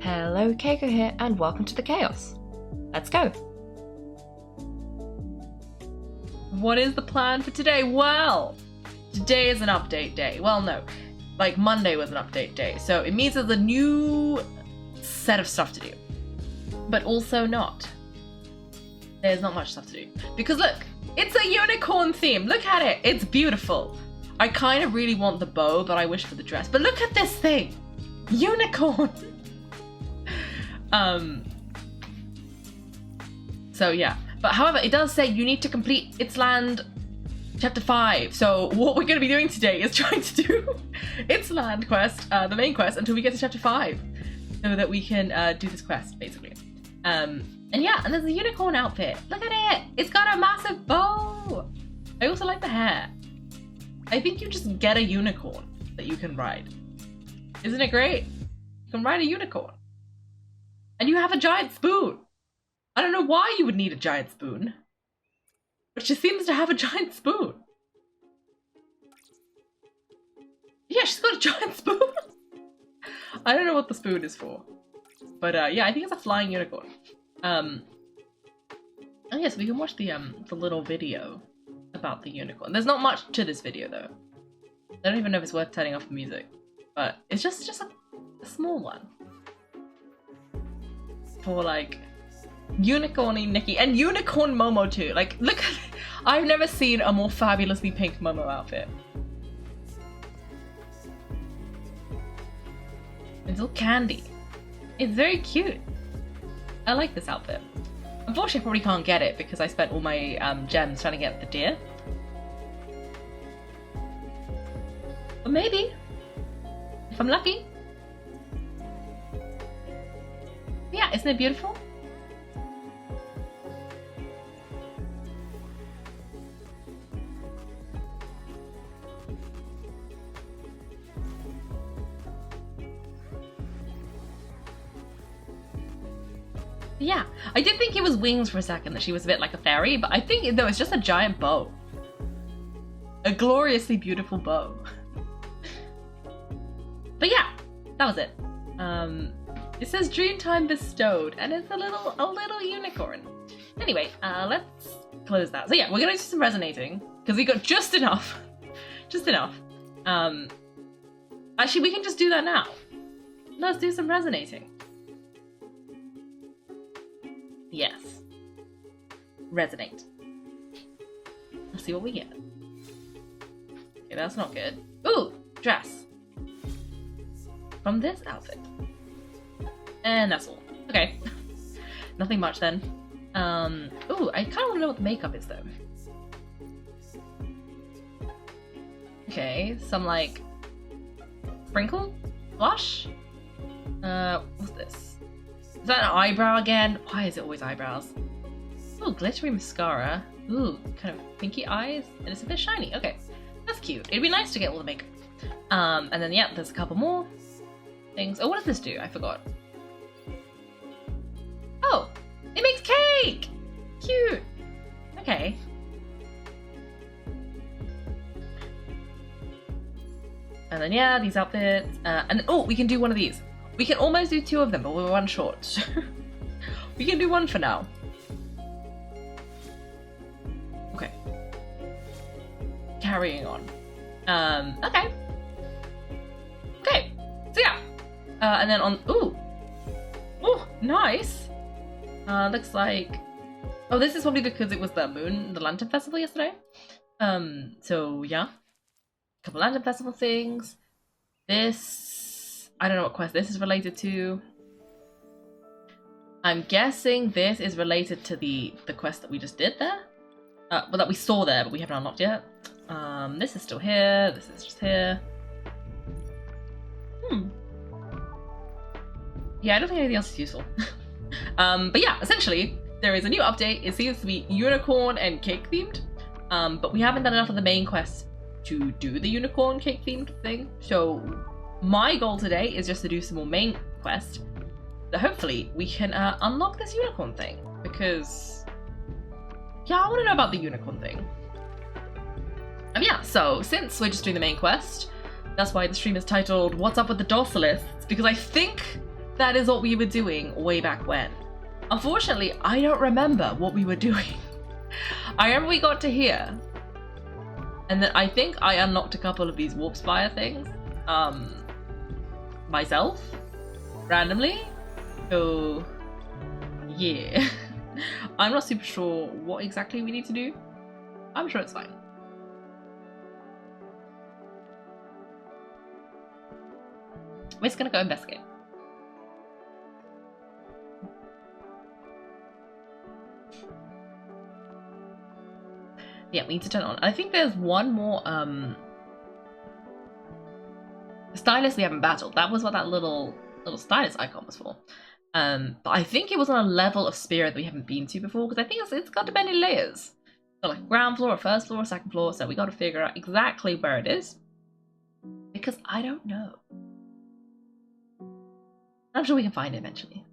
Hello, Kaiko here, and welcome to the chaos. Let's go. What is the plan for today? Well, today is an update day. Well, no, like Monday was an update day, so it means there's a new set of stuff to do, but also not. There's not much stuff to do because look, it's a unicorn theme. Look at it, it's beautiful. I kind of really want the bow, but I wish for the dress. But look at this thing, unicorn. So yeah, but however, it does say you need to complete Its Land Chapter 5. So what we're going to be doing today is trying to do Its Land quest, the main quest, until we get to Chapter 5, so that we can do this quest, basically. And yeah, and there's a unicorn outfit. Look at it! It's got a massive bow! I also like the hair. I think you just get a unicorn that you can ride. Isn't it great? You can ride a unicorn. And you have a giant spoon. I don't know why you would need a giant spoon, but she seems to have a giant spoon. Yeah, she's got a giant spoon. I don't know what the spoon is for, but yeah, I think it's a flying unicorn. Oh yes, we can watch the little video about the unicorn. There's not much to this video though. I don't even know if it's worth turning off the music, but it's just a small one for like Unicorny Nikki and Unicorn Momo too. Like, look at it. I've never seen a more fabulously pink Momo outfit. It's all candy. It's very cute. I like this outfit. Unfortunately, I probably can't get it because I spent all my gems trying to get the deer. But maybe, if I'm lucky. Yeah, isn't it beautiful? Yeah, I did think it was wings for a second, that she was a bit like a fairy, but I think no, it's just a giant bow. A gloriously beautiful bow. But yeah, that was it. It says Dreamtime bestowed, and it's a little unicorn. Anyway, let's close that. So yeah, we're gonna do some resonating because we got just enough, just enough. Actually, we can just do that now. Let's do some resonating. Yes. Resonate. Let's see what we get. Okay, that's not good. Ooh, dress. From this outfit. And that's all. Okay. Nothing much then. Ooh, I kind of want to know what the makeup is though. Okay, some like sprinkle? Blush? What's this? Is that an eyebrow again? Why is it always eyebrows? Oh, glittery mascara. Ooh, kind of pinky eyes. And it's a bit shiny. Okay, that's cute. It'd be nice to get all the makeup. And then, yeah, there's a couple more things. Oh, what does this do? I forgot. Oh, it makes cake! Cute. Okay. And then, yeah, these outfits. And oh, we can do one of these. We can almost do two of them, but we're one short. We can do one for now. Okay. Carrying on. Okay. Okay. So yeah. And then on. Ooh. Oh, nice. Looks like. Oh, this is probably because it was the Lantern Festival yesterday. So yeah. A couple Lantern Festival things. This. I don't know what quest this is related to. I'm guessing this is related to the quest that we just did there. Well, that we saw there, but we haven't unlocked yet. This is still here. This is just here. Yeah, I don't think anything else is useful. But yeah, essentially, there is a new update. It seems to be unicorn and cake themed. But we haven't done enough of the main quest to do the unicorn cake themed thing. So my goal today is just to do some more main quest, that hopefully we can unlock this unicorn thing, because yeah, I want to know about the unicorn thing. And yeah, so since we're just doing the main quest, that's why the stream is titled What's Up with the Dorsalists, because I think That is what we were doing way back when. Unfortunately, I don't remember what we were doing. I remember we got to here. And then I think I unlocked a couple of these warp spire things. Myself. Randomly. So, yeah. I'm not super sure what exactly we need to do. I'm sure it's fine. We're just gonna go investigate. Yeah, we need to turn it on. I think there's one more stylus we haven't battled. That was what that little stylus icon was for. But I think it was on a level of spirit that we haven't been to before, because I think it's got many layers. So like ground floor, or first floor, or second floor, so we got to figure out exactly where it is. Because I don't know. I'm sure we can find it eventually.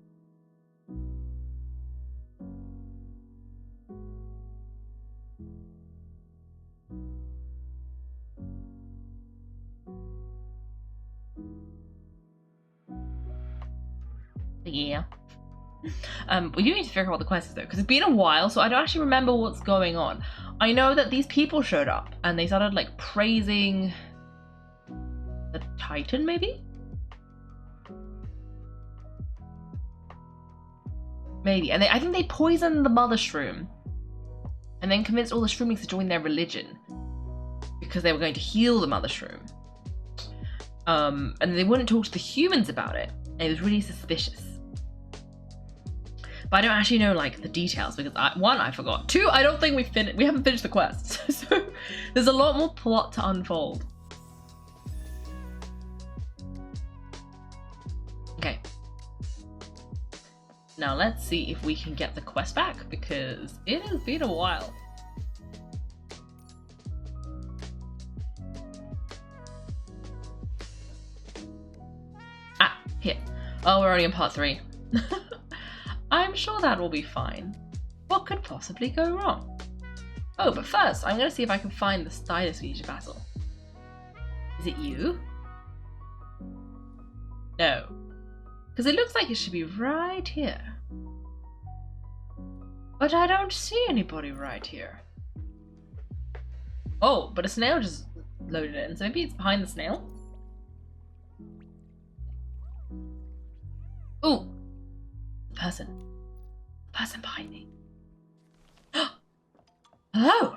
Yeah. We do need to figure out what the quest is though, because it's been a while, so I don't actually remember what's going on. I know that these people showed up and they started like praising the Titan, maybe? Maybe. And I think they poisoned the mother shroom and then convinced all the Shroomlings to join their religion because they were going to heal the mother shroom. And they wouldn't talk to the humans about it. And it was really suspicious. But I don't actually know like the details because one, I forgot. Two, I don't think we haven't finished the quest. So there's a lot more plot to unfold. Okay. Now let's see if we can get the quest back because it has been a while. Ah, here. Oh, we're already in part 3. I'm sure that will be fine. What could possibly go wrong? Oh, but first, I'm going to see if I can find the stylus we need to battle. Is it you? No. Because it looks like it should be right here. But I don't see anybody right here. Oh, but a snail just loaded in, so maybe it's behind the snail? Ooh! The person. The person behind me. Hello!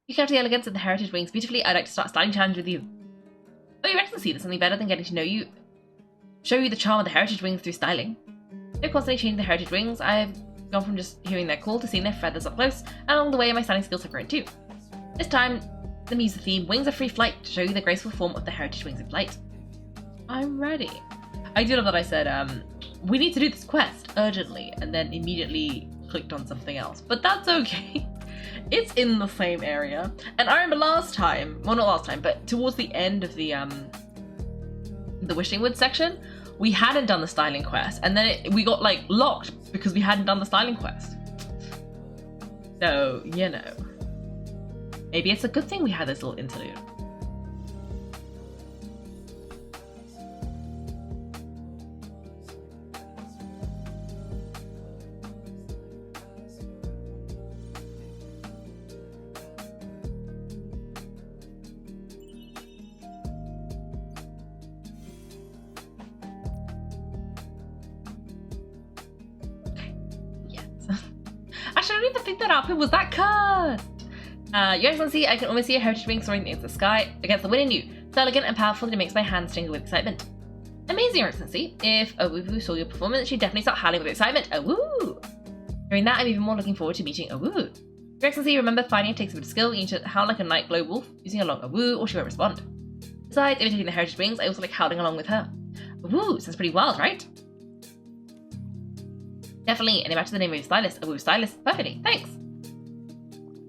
You capture the elegance of the heritage wings beautifully. I'd like to start a styling challenge with you. Oh, Your Excellency, there's something better than getting to know you. Show you the charm of the heritage wings through styling. They're constantly changing the heritage wings. I've gone from just hearing their call to seeing their feathers up close, and along the way my styling skills have grown too. This time, let me use the theme Wings of Free Flight to show you the graceful form of the heritage wings in flight. I'm ready. I do love that I said, we need to do this quest urgently, and then immediately clicked on something else. But that's okay. It's in the same area. And I remember last time, well not last time, but towards the end of the Wishing Wood section, we hadn't done the styling quest, and then we got like locked because we hadn't done the styling quest. So, you know. Maybe it's a good thing we had this little interlude. Actually, I don't even think that up. Who was that cursed? Your Excellency, I can almost see a heritage wing soaring against the sky, against the wind in you. It's elegant and powerful, and it makes my hands tingle with excitement. Amazing, Your Excellency. If Owuwu saw your performance, she'd definitely start howling with excitement. Owoo! Hearing that, I'm even more looking forward to meeting Owuwu. Your Excellency, remember, fighting takes a bit of skill. You need to howl like a night glow wolf, using a long Owoo, or she won't respond. Besides imitating the heritage wings, I also like howling along with her. Owoo, sounds pretty wild, right? Definitely, and it matches the name of your stylist. Owuwu stylist. Perfectly, thanks.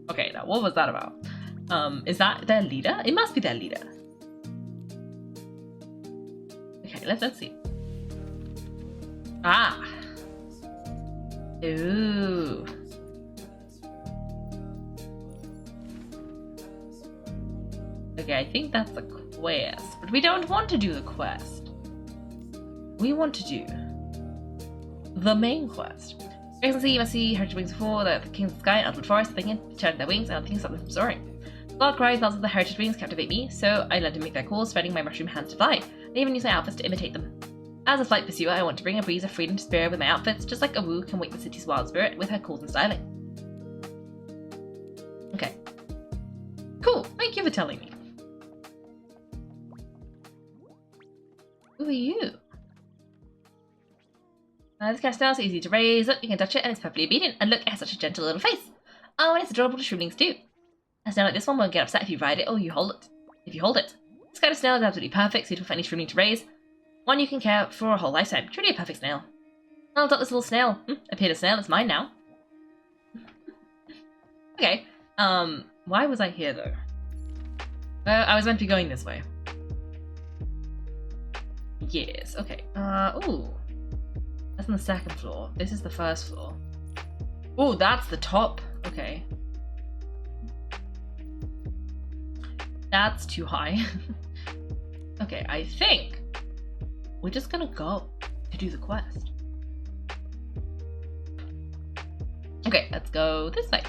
Okay, now what was that about? Is that their leader? It must be their leader. Okay, let's see. Ah. Ooh. Okay, I think that's a quest, but But we don't want to do the quest. We want to do the main quest. Your Excellency, you must see heritage wings before the kings of the sky and outward forest. They can turn their wings and other things stop them from soaring. The loud cries, bells of the heritage wings captivate me, so I let them make their calls, spreading my mushroom hands to fly. I even use my outfits to imitate them. As a flight pursuer, I want to bring a breeze of freedom to spirit with my outfits, just like a woo can wake the city's wild spirit with her calls and styling. Okay. Cool, thank you for telling me. Who are you? This cast now is easy to raise. Look, you can touch it and it's perfectly obedient. And look, it has such a gentle little face. Oh, and it's adorable to Shroomlings too. A snail like this one won't get upset if you ride it or you hold it. If you hold it. This kind of snail is absolutely perfect, suitable for any Shroomling to raise. One you can care for a whole lifetime. Truly a perfect snail. I'll adopt this little snail. Appeared a snail, it's mine now. Okay. Why was I here though? I was meant to be going this way. Yes, okay. Ooh. That's on the second floor. This is the first floor. Oh, that's the top. Okay. That's too high. Okay, I think we're just gonna go to do the quest. Okay, let's go this way.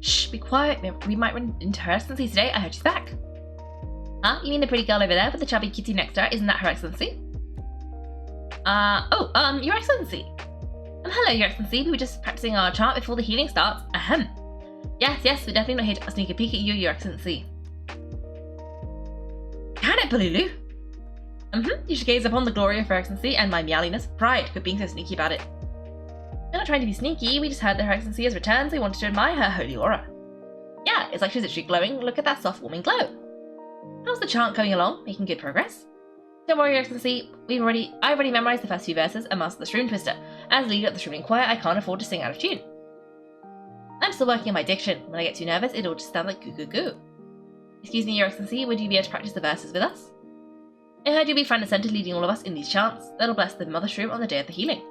Shh, be quiet. We might run into Her Excellency today. I heard she's back. Huh? You mean the pretty girl over there with the chubby kitty next to her? Isn't that Her Excellency? Your Excellency. Hello, Your Excellency. We were just practicing our chant before the healing starts. Ahem. Yes, we're definitely not here to sneak a peek at you, Your Excellency. Can it, Balulu? You should gaze upon the glory of Her Excellency and my meowliness of pride for being so sneaky about it. We're not trying to be sneaky, we just heard that Her Excellency has returned, so we wanted to admire her holy aura. Yeah, it's like she's literally glowing. Look at that soft, warming glow. How's the chant going along? Making good progress? Don't worry, Your Excellency. I've already memorized the first few verses and mastered the Shroom Twister. As leader of the Shroomling Choir, I can't afford to sing out of tune. I'm still working on my diction. When I get too nervous, it'll just sound like goo goo goo. Excuse me, Your Excellency, would you be able to practice the verses with us? I heard you'll be front and centre leading all of us in these chants. That'll bless the Mother Shroom on the day of the healing.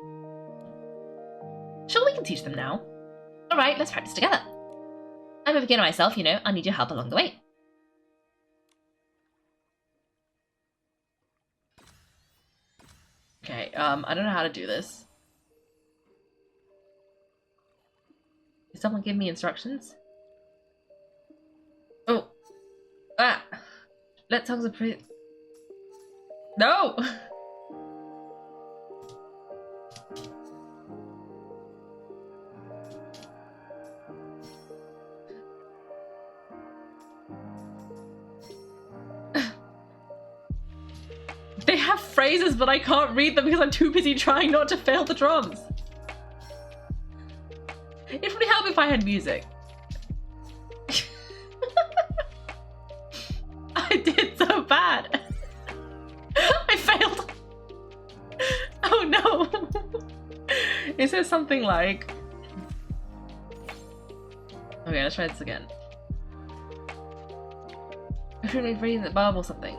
Sure, we can teach them now. Alright, let's practice together. I'm a beginner myself, you know. I need your help along the way. Okay, I don't know how to do this. Did someone give me instructions? Oh. Ah. Let songs of praise. No! They have phrases, but I can't read them because I'm too busy trying not to fail the drums. It would help if I had music. I did so bad. I failed. Oh no. It says something like... Okay, let's try this again. I should be reading the Bible or something.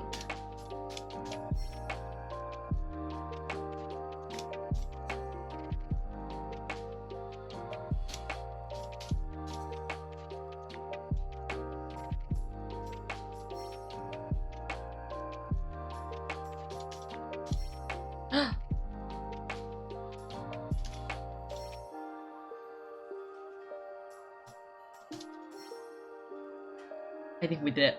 I think we did it.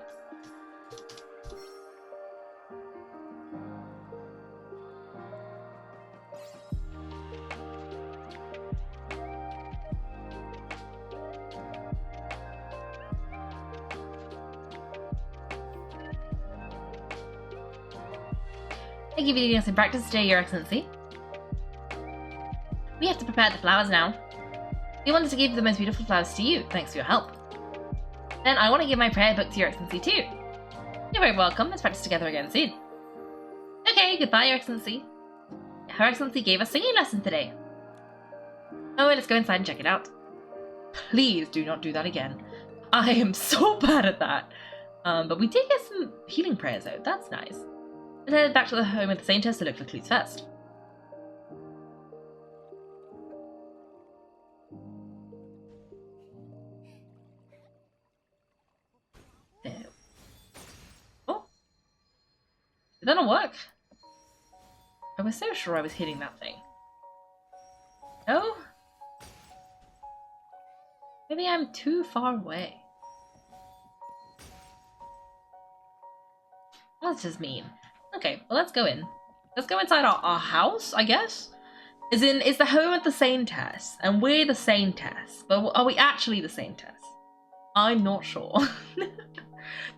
Thank you for leading us in practice today, Your Excellency. We have to prepare the flowers now. We wanted to give the most beautiful flowers to you, thanks for your help. Then I want to give my prayer book to Your Excellency too. very welcome. Let's practice together again soon. Okay, goodbye, Your Excellency. Her Excellency gave us singing lessons today. Oh, let's go inside and check it out. Please do not do that again. I am so bad at that. But we did get some healing prayers out. That's nice. Let's head back to the home of the Saintess to look for clues first. There. Oh. Did that not work? I was so sure I was hitting that thing. No? Maybe I'm too far away. What does this mean? Okay, well, let's go in. Let's go inside our house, I guess? As in, is the home of the Saintess, and we're the Saintess, but are we actually the Saintess? I'm not sure.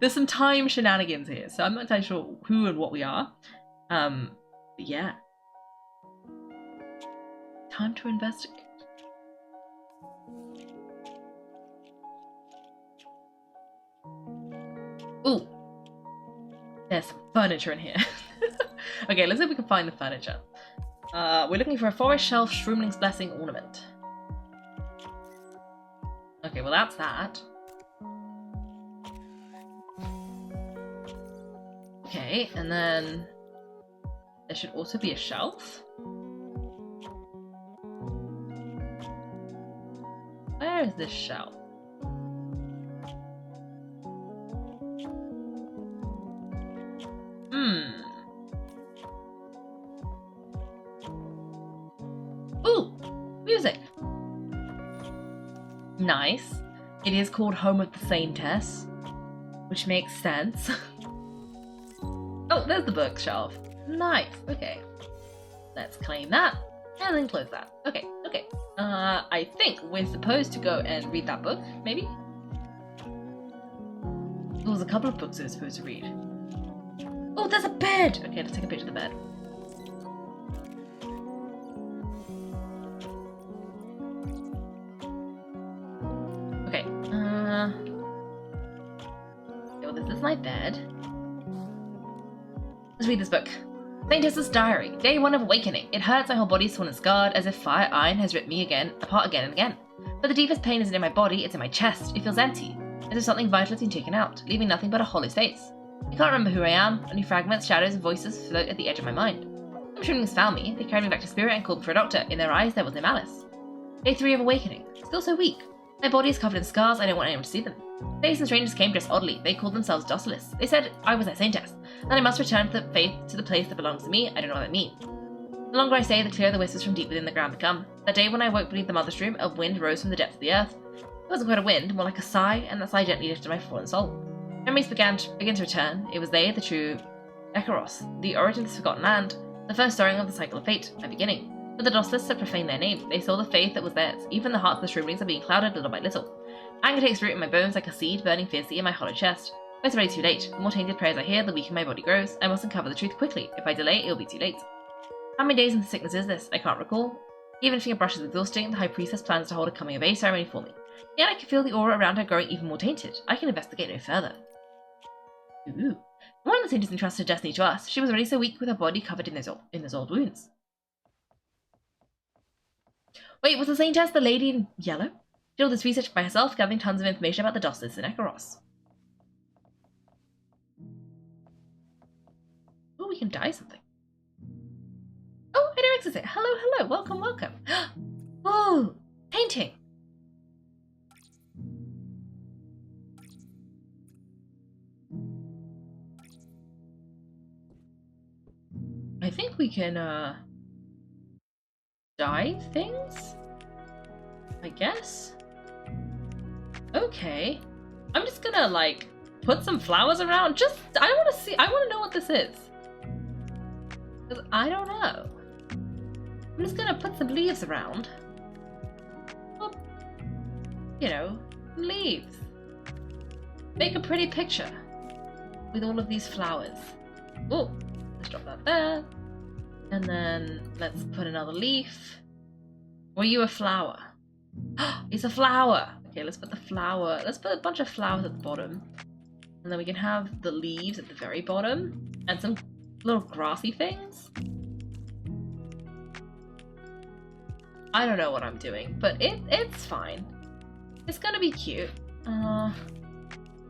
There's some time shenanigans here, so I'm not entirely sure who and what we are. But yeah. Time to investigate. Ooh. There's some furniture in here. Okay, let's see if we can find the furniture. We're looking for a forest shelf Shroomling's blessing ornament. Okay, well that's that. Okay, and then there should also be a shelf. Where is this shelf? Ooh, music. Nice. It is called Home of the Saintess, which makes sense. Oh, there's the bookshelf. Nice. Okay. Let's claim that and then close that. Okay. Okay. I think we're supposed to go and read that book, maybe? There was a couple of books I was supposed to read. Oh, there's a bed! Okay, let's take a picture of the bed. Okay, so this is my bed. Let's read this book. Saintess's Diary, Day 1 of Awakening. It hurts, my whole body is torn and scarred, as if fire iron has ripped me apart again and again. But the deepest pain isn't in my body, it's in my chest. It feels empty, as if something vital has been taken out, leaving nothing but a hollow space. I can't remember who I am, only fragments, shadows, and voices float at the edge of my mind. Some Shroomlings found me, they carried me back to Spirit and called for a doctor. In their eyes there was no malice. Day 3 of Awakening. Still so weak. My body is covered in scars, I don't want anyone to see them. Today some strangers came dressed oddly. They called themselves Docilists. They said I was their Saintess, and I must return to the place that belongs to me. I don't know what that means. The longer I say, the clearer the whispers from deep within the ground become. That day when I woke beneath the Mother's Room, a wind rose from the depths of the earth. It wasn't quite a wind, more like a sigh, and that sigh gently lifted my fallen soul. Memories began to return. It was they, the true Ekaros, the origin of this forgotten land, the first stirring of the cycle of fate, my beginning. But the Docilists had profaned their name. They saw the faith that was theirs. Even the hearts of the Shroomlings are being clouded little by little. Anger takes root in my bones like a seed burning fiercely in my hollow chest. But it's already too late. The more tainted prayers I hear, the weaker my body grows. I must uncover the truth quickly. If I delay, it'll be too late. How many days into sickness is this? I can't recall. Even if a brush is exhausting, the High Priestess plans to hold a coming of age ceremony for me. Yet I can feel the aura around her growing even more tainted. I can investigate no further. Ooh. One of the Saintess entrusted destiny to us. She was already so weak with her body covered in those old wounds. Wait, was the Saintess the lady in yellow? She did all this research by herself, gathering tons of information about the Docilists in Ekaros. Oh, we can dye something. Oh, I know Exit. Hello, hello. Welcome, welcome. Oh, painting. I think we can, dye things? I guess? Okay. I'm just gonna, like, put some flowers around. I wanna know what this is. Because I don't know. I'm just gonna put some leaves around. Well, you know, leaves. Make a pretty picture with all of these flowers. Oh, let's drop that there. And then let's put another leaf. Were you a flower? It's a flower. Okay, let's put the flower. Let's put a bunch of flowers at the bottom. And then we can have the leaves at the very bottom and some little grassy things. I don't know what I'm doing, but it's fine. It's gonna be cute. And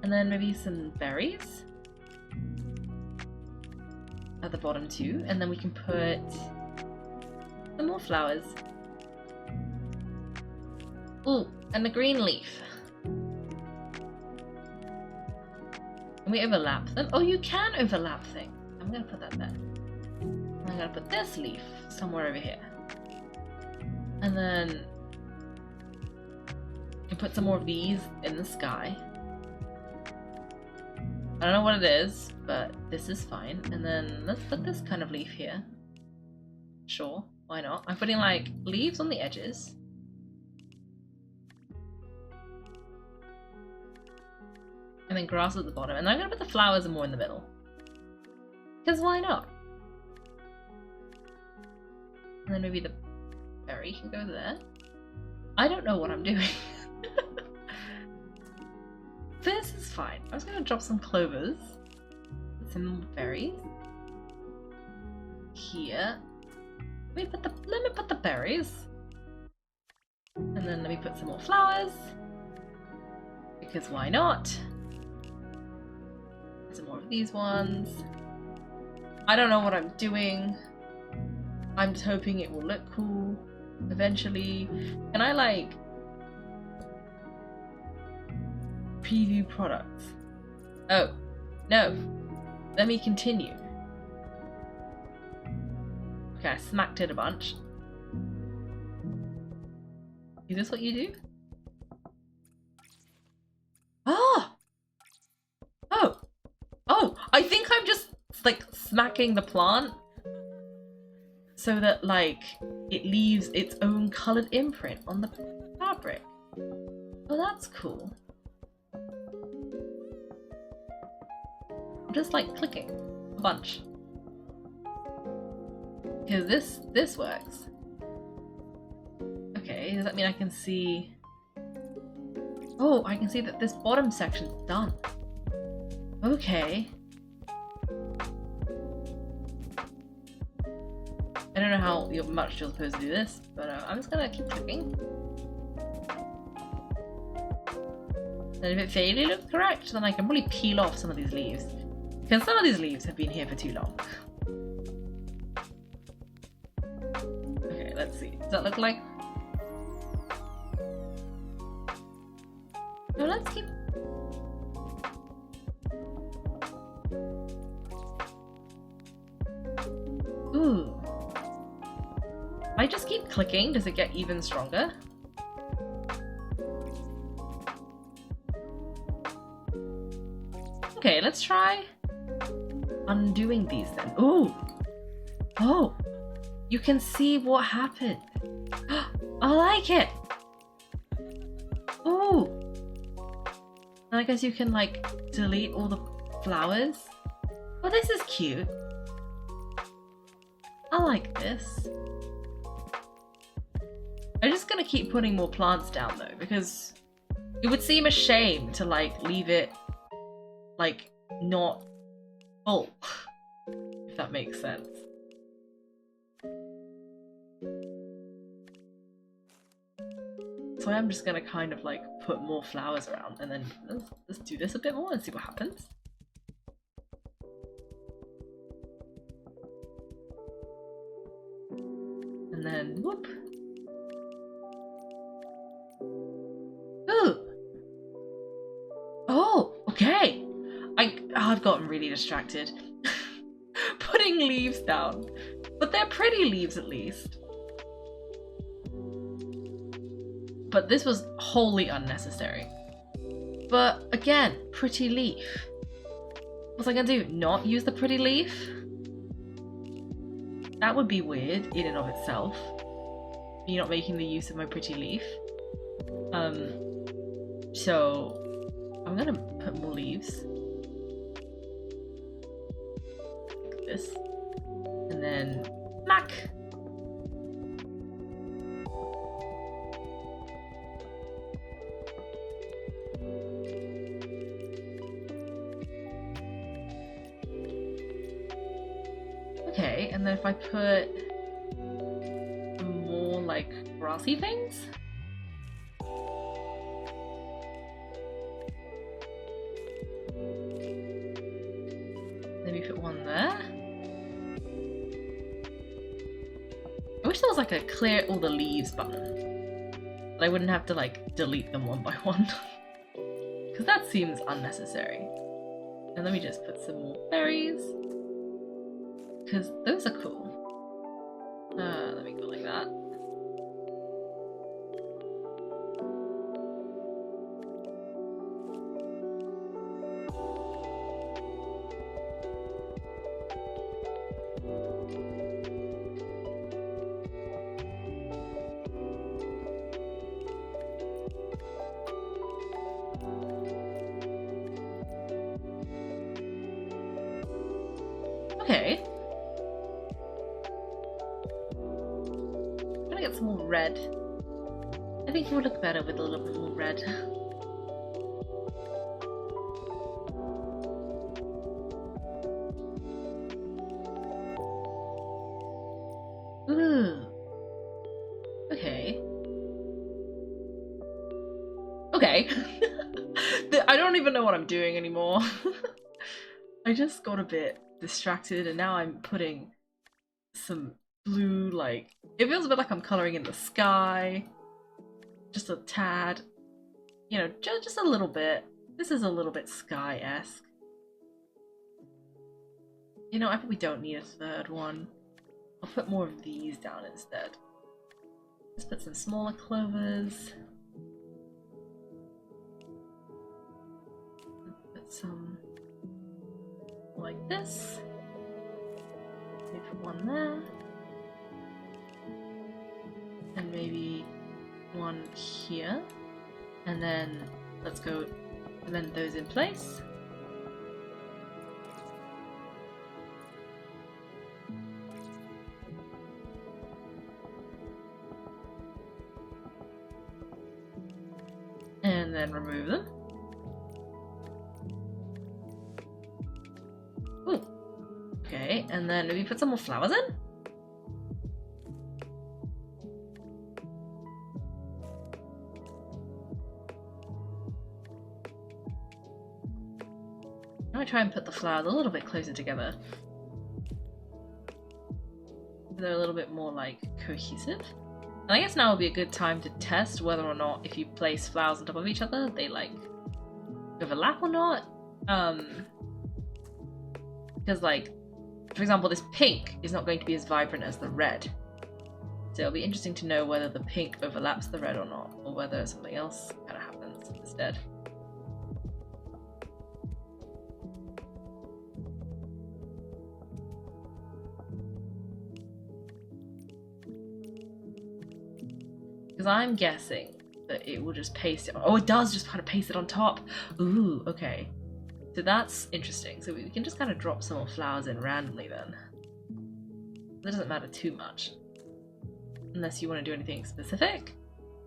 then maybe some berries at the bottom too, and then we can put some more flowers. Ooh, and a green leaf. Can we overlap them? Oh, you can overlap things. I'm gonna put that there. I'm gonna put this leaf somewhere over here. And then you can put some more of these in the sky. I don't know what it is, but this is fine. And then let's put this kind of leaf here. Sure, why not? I'm putting like leaves on the edges. And then grass at the bottom. And I'm gonna put the flowers more in the middle. Because why not? And then maybe the berry can go there. I don't know what I'm doing. This is fine. I was gonna drop some clovers. Some berries. Here. Let me put the berries. And then let me put some more flowers. Because why not? Some more of these ones. I don't know what I'm doing. I'm just hoping it will look cool eventually. Can I like preview products? Oh, no. Let me continue. Okay, I smacked it a bunch. Is this what you do? Oh! Oh! Oh! I think I'm just like smacking the plant so that like it leaves its own coloured imprint on the fabric. Oh, that's cool. I'm just like clicking a bunch. Because this works. Okay, does that mean I can see... Oh, I can see that this bottom section's done. Okay. I don't know how much you're supposed to do this, but I'm just gonna keep clicking. And if it vaguely looks correct, then I can probably peel off some of these leaves. Because some of these leaves have been here for too long. Okay, let's see. Does that look like... No, let's keep... Ooh. I just keep clicking. Does it get even stronger? Okay, let's try undoing these then. Ooh! Oh! You can see what happened. I like it! Ooh! And I guess you can like delete all the flowers. Oh, this is cute. I like this. I'm just gonna keep putting more plants down though, because it would seem a shame to like leave it like not full, if that makes sense. So I'm just gonna kind of like put more flowers around and then let's do this a bit more and see what happens. And then whoop. Ooh. Oh, okay. I've gotten really distracted. Putting leaves down. But they're pretty leaves at least. But this was wholly unnecessary. But again, pretty leaf. What was I gonna do? Not use the pretty leaf? That would be weird in and of itself. Me not making the use of my pretty leaf. So I'm gonna put more leaves. Like this. And then smack! Okay, and then if I put more like grassy things? Maybe put one there? I wish there was like a clear all the leaves button. But I wouldn't have to like delete them one by one. Because that seems unnecessary. And let me just put some more berries. Because those are cool. Let me go like that. Okay. I'm gonna get some more red. I think it would look better with a little bit more red. Ooh. Okay. Okay. I don't even know what I'm doing anymore. I just got a bit distracted and now I'm putting some blue, like, it feels a bit like I'm colouring in the sky. Just a tad. You know, just a little bit. This is a little bit sky-esque. You know, I probably don't need a third one. I'll put more of these down instead. Let's put some smaller clovers. Put some like this. Maybe put one there. And maybe one here. And then let's go blend those in place. And then remove them. Ooh. Okay, and then maybe put some more flowers in? I'm gonna try and put the flowers a little bit closer together. They're a little bit more like cohesive. And I guess now would be a good time to test whether or not if you place flowers on top of each other, they like overlap or not. Because like, for example, this pink is not going to be as vibrant as the red. So it'll be interesting to know whether the pink overlaps the red or not, or whether something else kind of happens instead. Because I'm guessing that it will just paste it on. Oh, it does just kind of paste it on top. Ooh, okay. So that's interesting. So we can just kind of drop some more flowers in randomly then. That doesn't matter too much. Unless you want to do anything specific,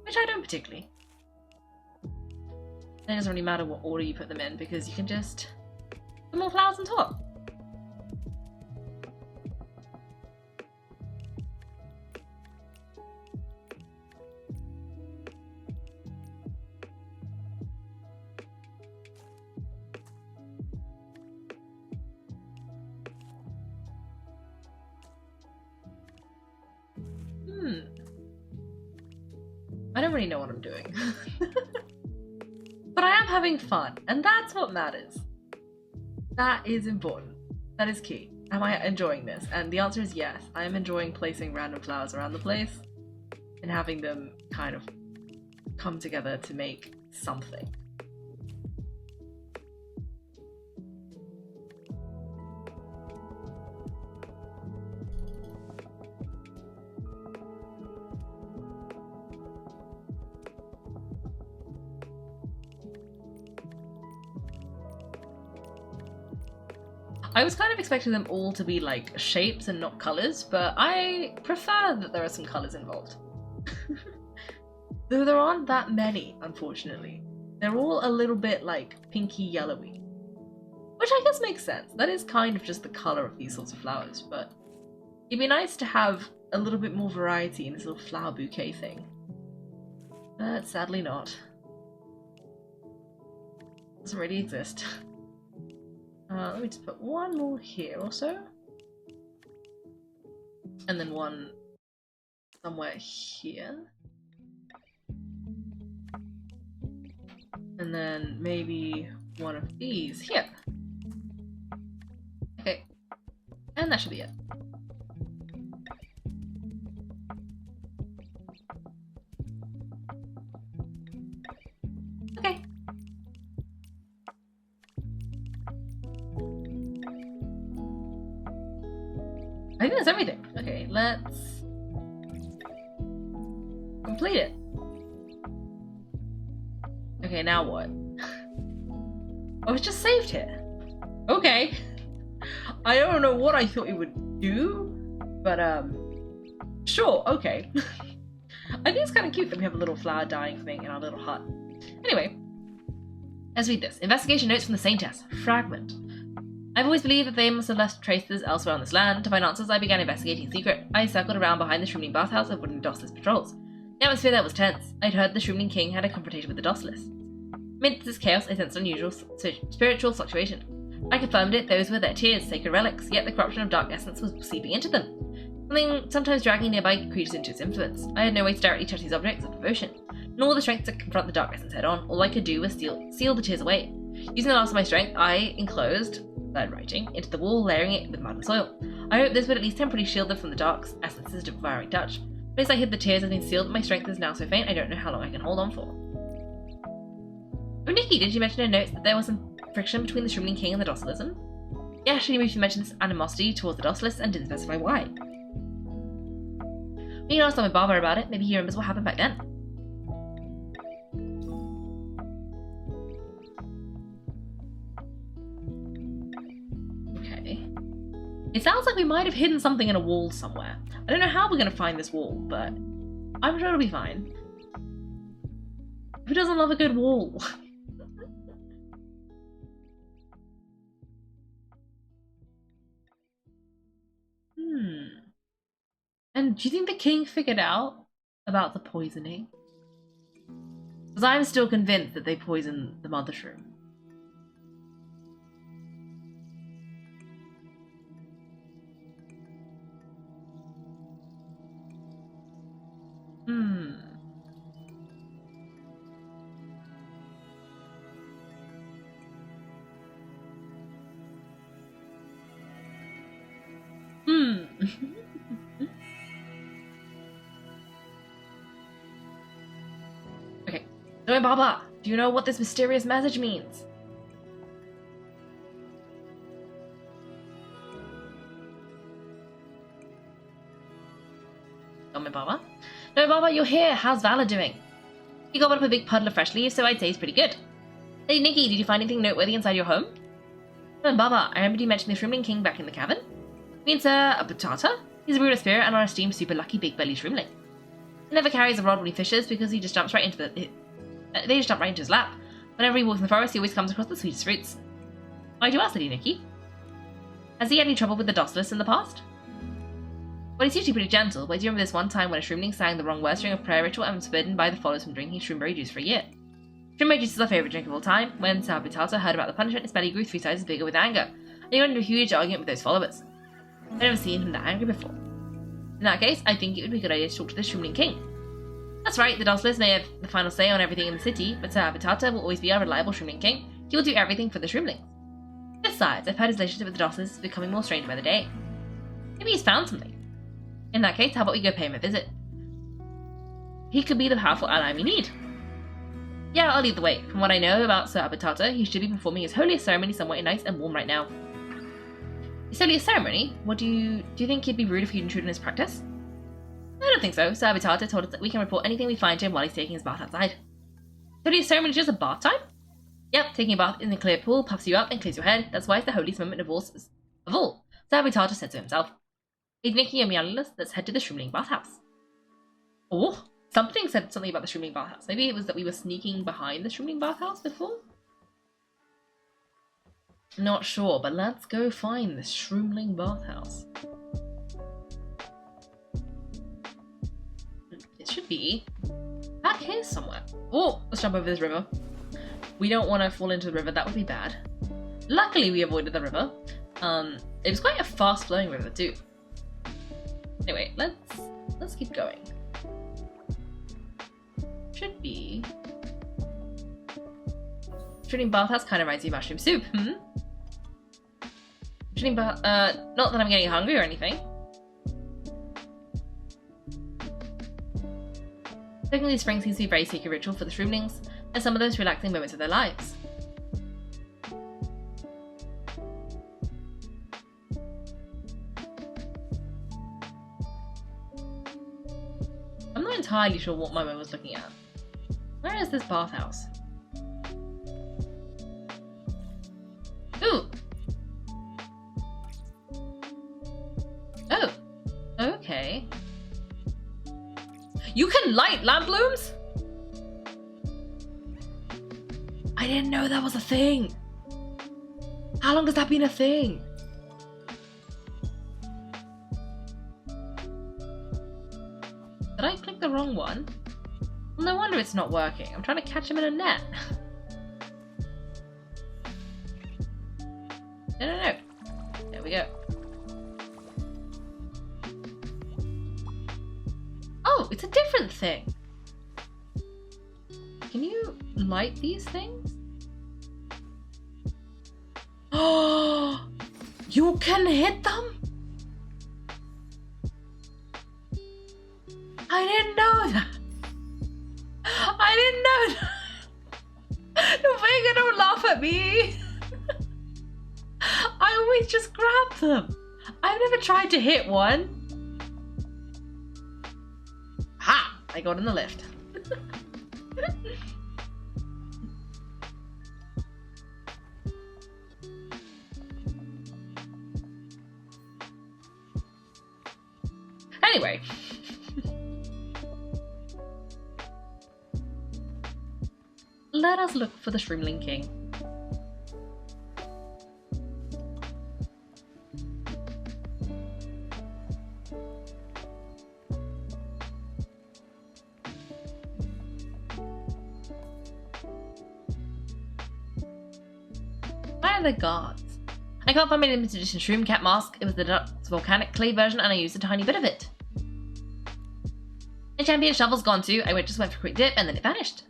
which I don't particularly. Then it doesn't really matter what order you put them in because you can just put more flowers on top. I don't really know what I'm doing. But I am having fun, and that's what matters. That is important. That is key. Am I enjoying this? And the answer is yes. I am enjoying placing random flowers around the place and having them kind of come together to make something. I was kind of expecting them all to be like shapes and not colours, but I prefer that there are some colours involved. Though there aren't that many, unfortunately. They're all a little bit like pinky yellowy. Which I guess makes sense. That is kind of just the colour of these sorts of flowers, but It'd be nice to have a little bit more variety in this little flower bouquet thing. But sadly not. Doesn't really exist. Let me just put one more here or so. And then one somewhere here. And then maybe one of these here. Okay. And that should be it. Okay. I think that's everything. Okay, let's complete it. Okay, now what? Oh, it's just saved here. Okay. I don't know what I thought it would do, but sure, okay. I think it's kind of cute that we have a little flower dying thing in our little hut. Anyway, let's read this. Investigation notes from the Saintess. Fragment. I've always believed that they must have left traces elsewhere on this land. To find answers, I began investigating in secret. I circled around behind the Shroomling bathhouse and put in Dossless patrols. The atmosphere there was tense. I'd heard the Shroomling King had a confrontation with the Dossless. Amidst this chaos, I sensed unusual spiritual fluctuation. I confirmed it, those were their tears, sacred relics, yet the corruption of dark essence was seeping into them. Something sometimes dragging nearby creatures into its influence. I had no way to directly touch these objects of devotion, nor the strength to confront the dark essence head on. All I could do was seal the tears away. Using the last of my strength, I enclosed that writing into the wall, layering it with mud and soil. I hoped this would at least temporarily shield them from the dark essence's devouring touch. But as I hid the tears has been sealed, my strength is now so faint I don't know how long I can hold on for. Oh, Nikki, did you mention in notes that there was some friction between the Shroomling King and the Dosselism? Yeah, she briefly mentioned this animosity towards the Dosselis and didn't specify why. We can ask Tommy Barber about it, maybe he remembers what happened back then. Okay. It sounds like we might have hidden something in a wall somewhere. I don't know how we're going to find this wall, but I'm sure it'll be fine. Who doesn't love a good wall? And do you think the king figured out about the poisoning? Because I'm still convinced that they poisoned the mother shroom. Okay. Joey Baba, do you know what this mysterious message means? Joey Baba? No, Baba, you're here. How's Valor doing? He got up a big puddle of fresh leaves, so I'd say he's pretty good. Hey, Nikki, did you find anything noteworthy inside your home? No, Baba, I remember you mentioned the Shroomling King back in the cavern. You mean, sir, a patata? He's a ruler spirit and our esteemed super lucky big belly Shroomling. He never carries a rod when he fishes because he just jumps right into they just jump right into his lap. Whenever he walks in the forest, he always comes across the sweetest fruits. Why do you ask, Lady Nikki? Has he had any trouble with the Dosselis in the past? Well, he's usually pretty gentle, but do you remember this one time when a Shroomling sang the wrong words during a prayer ritual and was forbidden by the followers from drinking Shroomberry juice for a year? Shroomberry juice is our favourite drink of all time. When Sir Potato heard about the punishment, his belly grew 3 sizes bigger with anger, and he got into a huge argument with those followers. I've never seen him that angry before. In that case, I think it would be a good idea to talk to the Shroomling King. That's right, the Dosselis may have the final say on everything in the city, but Sir Potato will always be our reliable Shroomling King. He will do everything for the Shroomlings. Besides, I've heard his relationship with the Dosselis is becoming more strained by the day. Maybe he's found something. In that case, how about we go pay him a visit? He could be the powerful ally we need. Yeah, I'll lead the way. From what I know about Sir Potato, he should be performing his holiest ceremony somewhere nice and warm right now. His holiest ceremony? What do you think he'd be rude if he'd intrude in his practice? I don't think so. Sir Potato told us that we can report anything we find to him while he's taking his bath outside. Holiest ceremony is just a bath time? Yep, taking a bath in a clear pool puffs you up and clears your head. That's why it's the holiest moment of all. Sir Potato said so himself. Hey, Nikki and Meowless, let's head to the Shroomling bathhouse. Oh, something said something about the Shroomling bathhouse. Maybe it was that we were sneaking behind the Shroomling bathhouse before? Not sure, but let's go find the Shroomling bathhouse. should be back here somewhere. Oh, let's jump over this river. We don't want to fall into the river. That would be bad. Luckily, we avoided the river. It was quite a fast-flowing river too. Anyway, let's keep going. Should be shooting bathhouse kind of reminds me of mushroom soup. Shooting bath. Not that I'm getting hungry or anything. Technically, spring seems to be a very sacred ritual for the Shroomlings, and some of those relaxing moments of their lives. I'm not entirely sure what Momo was looking at. Where is this bathhouse? Ooh! Oh! Okay. You can light lamp blooms? I didn't know that was a thing. How long has that been a thing? Did I click the wrong one? Well, no wonder it's not working. I'm trying to catch him in a net. No. There we go. Oh, it's a different thing. Can you light these things? Oh, you can hit them? I didn't know that. I didn't know that. Vega, don't laugh at me. I always just grab them. I've never tried to hit one. Ha! I got in the lift. Anyway. Let us look for the Shroomling King. Where are the guards? I can't find my limited edition Shroom Cat mask. It was the deluxe volcanic clay version and I used a tiny bit of it. My champion shovel's gone too. I just went for a quick dip and then it vanished.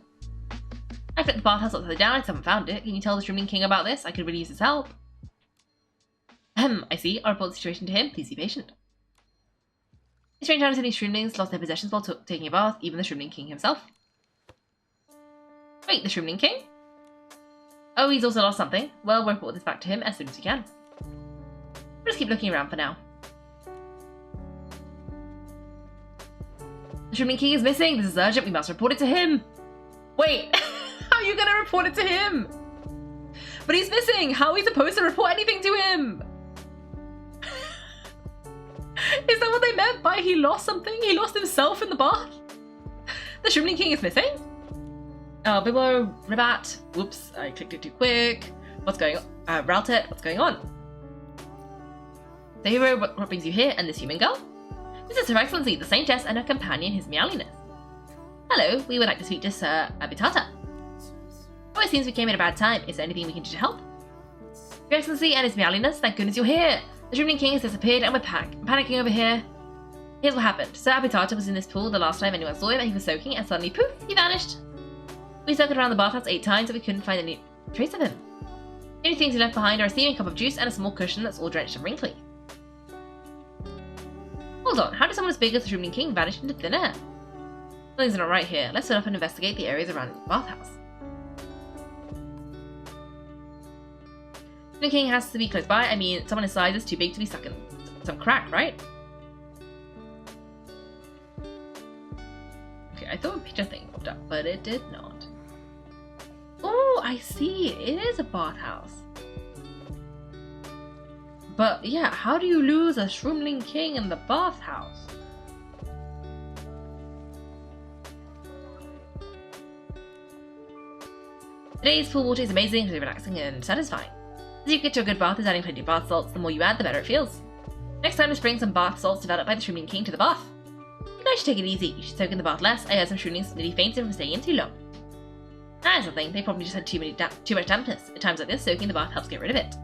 I flipped the bathhouse upside down, I still haven't found it. Can you tell the Shroomling King about this? I could really use his help. I see. I'll report the situation to him. Please be patient. It's strange how many Shroomlings lost their possessions while taking a bath, even the Shroomling King himself. Wait, the Shroomling King? Oh, he's also lost something. Well, we'll report this back to him as soon as we can. We'll just keep looking around for now. The Shroomling King is missing. This is urgent. We must report it to him. Wait. How are you gonna report it to him? But he's missing! How are we supposed to report anything to him? Is that what they meant by he lost something? He lost himself in the bath? The Shroomling King is missing? Oh, Bibo, Ribat. Whoops, I clicked it too quick. What's going on? Raltet, what's going on? So hero, what brings you here? And this human girl? This is Her Excellency, the Saintess, and her companion, His Meowliness. Hello, we would like to speak to Sir Abitata. Oh, it seems we came at a bad time. Is there anything we can do to help? Your Excellency and His Meowliness, thank goodness you're here. The Shroomling King has disappeared and we're panicking over here. Here's what happened. Sir Abitata was in this pool the last time anyone saw him and he was soaking and suddenly poof, he vanished. We circled around the bathhouse 8 times but we couldn't find any trace of him. The only things he left behind are a steaming cup of juice and a small cushion that's all drenched and wrinkly. Hold on, how did someone as big as the Shroomling King vanish into thin air? Something's not right here. Let's set up and investigate the areas around the bathhouse. The King has to be close by. I mean, someone his size is too big to be stuck in some crack, right? Okay, I thought a picture thing popped up, but it did not. Oh, I see. It is a bathhouse. But yeah, how do you lose a Shroomling King in the bathhouse? Today's pool water is amazing, really relaxing and satisfying. The secret to a good bath is adding plenty of bath salts. The more you add, the better it feels. Next time, let's bring some bath salts developed by the Shroomling King to the bath. You guys should take it easy. You should soak in the bath less. I heard some Shroomlings nearly fainted from staying in too long. That is something. They probably just had too much dampness. At times like this, soaking in the bath helps get rid of it.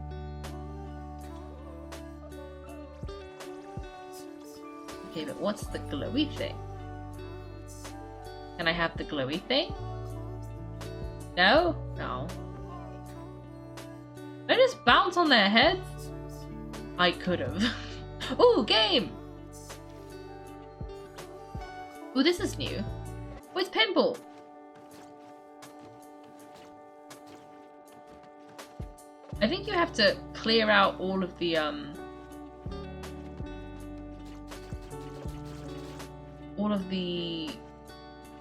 Okay, but what's the glowy thing? Can I have the glowy thing? No? No. Did I just bounce on their heads? I could've. Ooh, game! Ooh, this is new. Oh, it's pinball! I think you have to clear out all of the,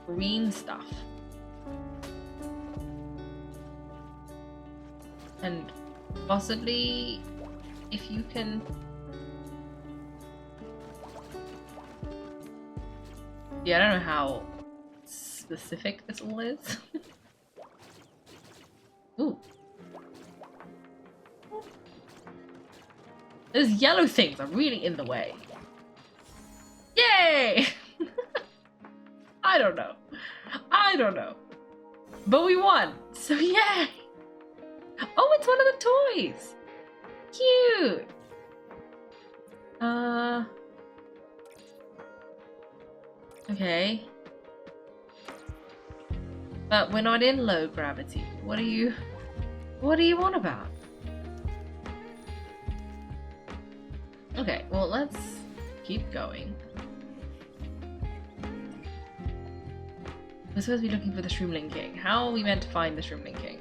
green stuff. And possibly, if you can... Yeah, I don't know how specific this all is. Ooh. Those yellow things are really in the way. Yay! I don't know. I don't know. But we won, so yay! Oh, it's one of the toys! Cute! Okay. But we're not in low gravity. What are you on about? Okay, well, let's keep going. We're supposed to be looking for the Shroomling King. How are we meant to find the Shroomling King?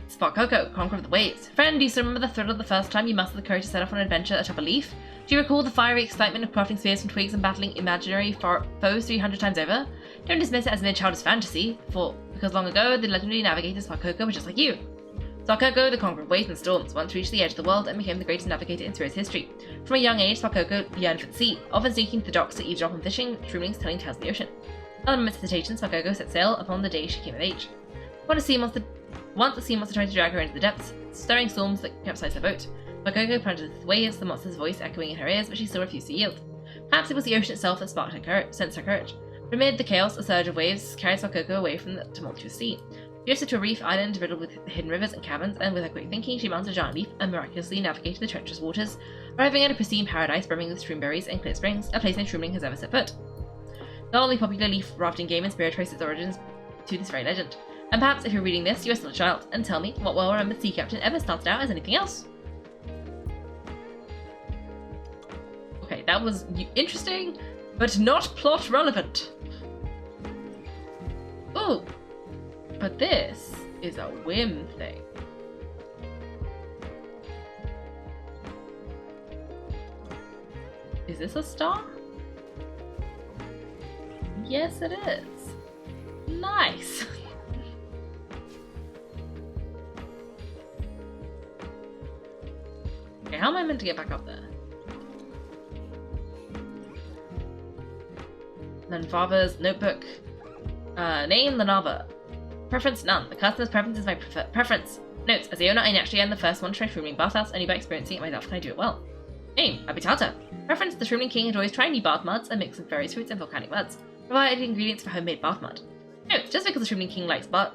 Spot Kaiko, conqueror of the waves. Friend, do you still remember the thrill of the first time you mustered the courage to set off on an adventure atop a leaf? Do you recall the fiery excitement of crafting spears from twigs and battling imaginary foes 300 times over? Don't dismiss it as mere childish fantasy, because long ago, the legendary navigator Spot Kaiko was just like you. Spot Kaiko, the conqueror of waves and storms, once reached the edge of the world and became the greatest navigator in Spirit's history. From a young age, Spot Kaiko yearned for the sea, often sneaking to the docks to eavesdrop on fishing, Shroomlings telling tales of the ocean. Without a moment's hesitation, Spot Kaiko set sail upon the day she came of age. Once a sea monster tried to drag her into the depths, stirring storms that capsized her boat. Spot Kaiko plunged into the waves, the monster's voice echoing in her ears, but she still refused to yield. Perhaps it was the ocean itself that sparked her sensed her courage. But amid the chaos, a surge of waves carried Spot Kaiko away from the tumultuous sea. She drifted to a reef island riddled with hidden rivers and caverns, and with her quick thinking, she mounted a giant leap and miraculously navigated the treacherous waters, arriving at a pristine paradise brimming with shroomberries and clear springs, a place no Shroomling has ever set foot. The only popular leaf rafting game in Spirit traces its origins to this very legend. And perhaps if you're reading this, you are still a child, and tell me what well-remembered sea captain ever started out as anything else. Okay, that was interesting, but not plot relevant. Ooh, but this is a whim thing. Is this a star? Yes, it is. Nice. Okay, how am I meant to get back up there? Lanava's notebook. Name Lanava. Preference none. The customer's preference is my preference. Notes: as the owner, I naturally am the first one to try Shroomling bathhouse, only by experiencing it myself can I do it well. Name: Abitata. Preference: the Shroomling King enjoys trying new bath muds, a mix of various fruits and volcanic muds. Provided ingredients for homemade bath mud. Notes: just because the Shroomling King likes mud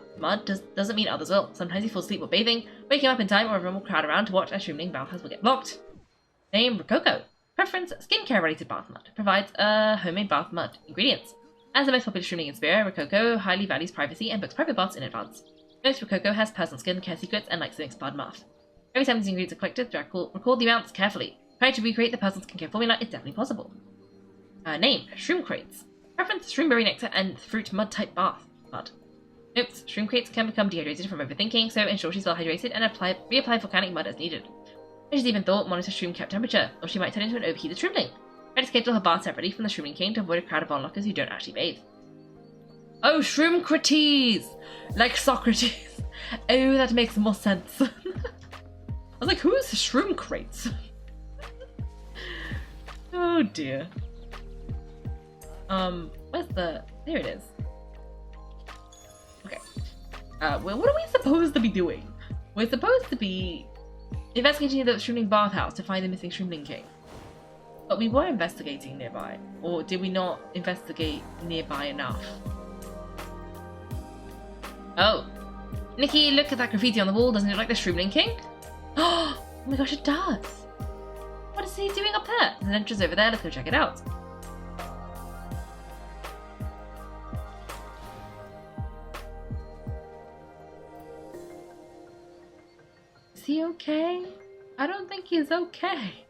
doesn't mean others will. Sometimes he falls asleep while bathing, waking up in time, or everyone will crowd around to watch as Shroomling bathhouse will get blocked. Name: Rococo. Preference: skincare related bath mud. Provides homemade bath mud. Ingredients: as the most popular Shroomling in Spirit, Rococo highly values privacy and books private baths in advance. Notes: Rococo has personal skincare secrets and likes to mix bud bath. Every time these ingredients are collected, record the amounts carefully. Trying to recreate the personal skincare formula is definitely possible. Name: Shroom Crates. Preference: shroomberry nectar and fruit mud type bath mud. Notes: Shroom Crates can become dehydrated from overthinking, so ensure she's well hydrated and reapply volcanic mud as needed. She's even thought monitor Shroom cap temperature, or she might turn into an overheated Shroomling. Try to schedule her bath separately from the Shroomling King to avoid a crowd of onlookers who don't actually bathe. Oh, Shroomcrates! Like Socrates. Oh, that makes more sense. I was like, who is Shroomcrates? Oh dear. Where's the... There it is. Okay. Well, what are we supposed to be doing? We're supposed to be investigating the Shroomling bathhouse to find the missing Shroomling King. But we were investigating nearby. Or did we not investigate nearby enough? Oh. Nikki, look at that graffiti on the wall. Doesn't it look like the Shroomling King? Oh my gosh, it does. What is he doing up there? There's an entrance over there. Let's go check it out. Is he okay? I don't think he's okay.